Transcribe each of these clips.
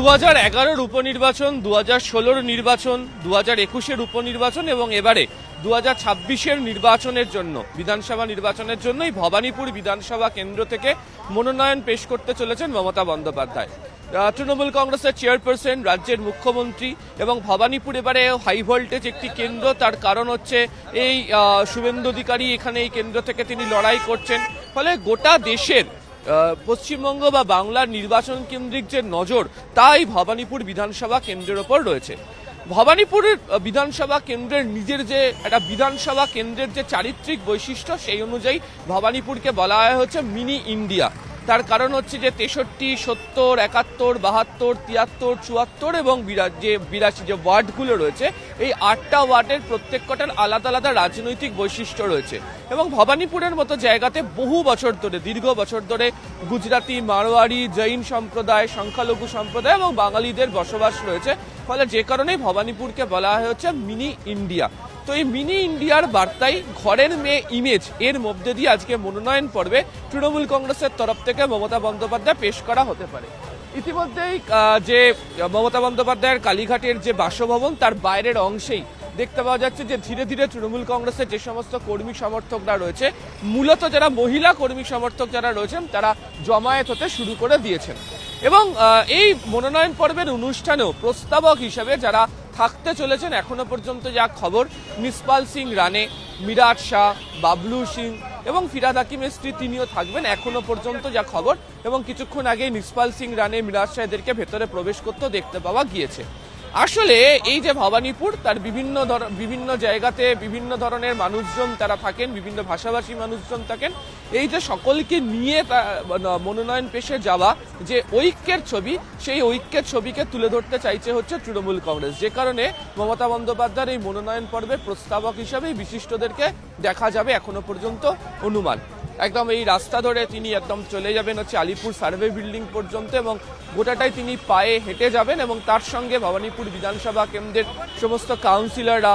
2011 উপনির্বাচন, 2016 নির্বাচন, 2021 উপনির্বাচন এবং এবারে 2026 নির্বাচনের জন্য, বিধানসভা নির্বাচনের জন্যই ভবানীপুর বিধানসভা কেন্দ্র থেকে মনোনয়ন পেশ করতে চলেছেন মমতা বন্দ্যোপাধ্যায়। তৃণমূল কংগ্রেসের চেয়ারপারসন, রাজ্যের মুখ্যমন্ত্রী, এবং ভবানীপুর এবারে হাই ভোল্টেজ একটি কেন্দ্র। তার কারণ হচ্ছে এই শুভেন্দু অধিকারী এখানে এই কেন্দ্র থেকে তিনি লড়াই করছেন। ফলে গোটা দেশের পশ্চিমবঙ্গ বা বাংলার নির্বাচন কেন্দ্রিক যে নজর, তাই ভবানীপুর বিধানসভা কেন্দ্রের ওপর রয়েছে। ভবানীপুরের বিধানসভা কেন্দ্রের নিজের যে একটা বিধানসভা কেন্দ্রের যে চারিত্রিক বৈশিষ্ট্য, সেই অনুযায়ী ভবানীপুরকে বলা হচ্ছে মিনি ইন্ডিয়া। তার কারণ হচ্ছে যে 63, 70, 71, 72, 73, 74 এবং 82 যে ওয়ার্ডগুলো রয়েছে, এই 8টা ওয়ার্ডের প্রত্যেকটার আলাদা আলাদা রাজনৈতিক বৈশিষ্ট্য রয়েছে। এবং ভবানীপুরের মতো জায়গাতে বহু বছর ধরে, দীর্ঘ বছর ধরে গুজরাটি, মারোয়ারি, জৈন সম্প্রদায়, সংখ্যালঘু সম্প্রদায় এবং বাঙালিদের বসবাস রয়েছে। ফলে যে কারণেই ভবানীপুরকে বলা হচ্ছে মিনি ইন্ডিয়া। তো এই মিনি ইন্ডিয়ার বার্তাই ঘরের মেয়ে ইমেজ, এর মধ্যে দিয়ে আজকে মনোনয়ন পর্বে তৃণমূল কংগ্রেসের তরফ থেকে মমতা বন্দ্যোপাধ্যায় পেশ করা হতে পারে। ইতিমধ্যেই যে মমতা বন্দ্যোপাধ্যায়ের কালীঘাটের যে বাসভবন, তার বাইরের অংশেই দেখতে পাওয়া যাচ্ছে যে ধীরে ধীরে তৃণমূল কংগ্রেসের যে সমস্ত কর্মী সমর্থকরা রয়েছে, মূলত যারা মহিলা কর্মী সমর্থক যারা রয়েছেন, তারা জমায়েত হতে শুরু করে দিয়েছেন। এবং এই মনোনয়ন পর্বের অনুষ্ঠানেও প্রস্তাবক হিসেবে যারা থাকতে চলেছেন, এখনো পর্যন্ত যা খবর, নিসপাল সিং রানে, মিরাজ শাহ, বাবলু সিং এবং ফিরাদ হাকিমের স্ত্রী, তিনিও থাকবেন এখনো পর্যন্ত যা খবর। এবং কিছুক্ষণ আগেই নিসপাল সিং রানে, মিরাজ শাহ এদেরকে ভেতরে প্রবেশ করতেও দেখতে পাওয়া গিয়েছে। আসলে এই যে ভবানীপুর, তার বিভিন্ন জায়গাতে বিভিন্ন ধরনের মানুষজন তারা থাকেন, বিভিন্ন ভাষাভাষী মানুষজন থাকেন। এই যে সকলকে নিয়ে মনোনয়ন পেশে যাওয়া যে ঐক্যের ছবি, সেই ঐক্যের ছবিকে তুলে ধরতে চাইছে হচ্ছে তৃণমূল কংগ্রেস। যে কারণে মমতা বন্দ্যোপাধ্যায়ের এই মনোনয়ন পর্বে প্রস্তাবক হিসাবে বিশিষ্টদেরকে দেখা যাবে এখনো পর্যন্ত অনুমান। একদম এই রাস্তা ধরে তিনি একদম চলে যাবেন হচ্ছে আলিপুর সার্ভে বিল্ডিং পর্যন্ত, এবং গোটাটাই তিনি পায়ে হেঁটে যাবেন। এবং তার সঙ্গে ভবানীপুর বিধানসভা কেন্দ্রের সমস্ত কাউন্সিলররা,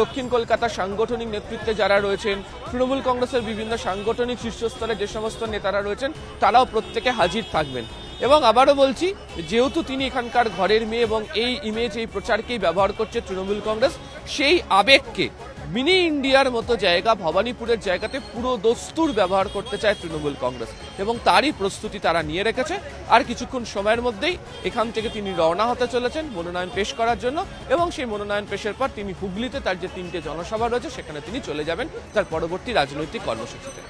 দক্ষিণ কলকাতার সাংগঠনিক নেতৃত্বে যারা রয়েছেন, তৃণমূল কংগ্রেসের বিভিন্ন সাংগঠনিক শীর্ষস্তরে যে সমস্ত নেতারা রয়েছেন, তারাও প্রত্যেকে হাজির থাকবেন। এবং আবারও বলছি, যেহেতু তিনি এখানকার ঘরের মেয়ে এবং এই ইমেজ, এই প্রচারকেই ব্যবহার করছে তৃণমূল কংগ্রেস, সেই আবেগকে মিনি ইন্ডিয়ার মতো জায়গা, ভবানীপুরের জায়গাতে পুরো দস্তুর ব্যবহার করতে চায় তৃণমূল কংগ্রেস, এবং তারই প্রস্তুতি তারা নিয়ে রেখেছে। আর কিছুক্ষণ সময়ের মধ্যেই এখান থেকে তিনি রওনা হতে চলেছেন মনোনয়ন পেশ করার জন্য। এবং সেই মনোনয়ন পেশের পর তিনি হুগলিতে তার যে 3টে জনসভা রয়েছে, সেখানে তিনি চলে যাবেন তার পরবর্তী রাজনৈতিক কর্মসূচিতে।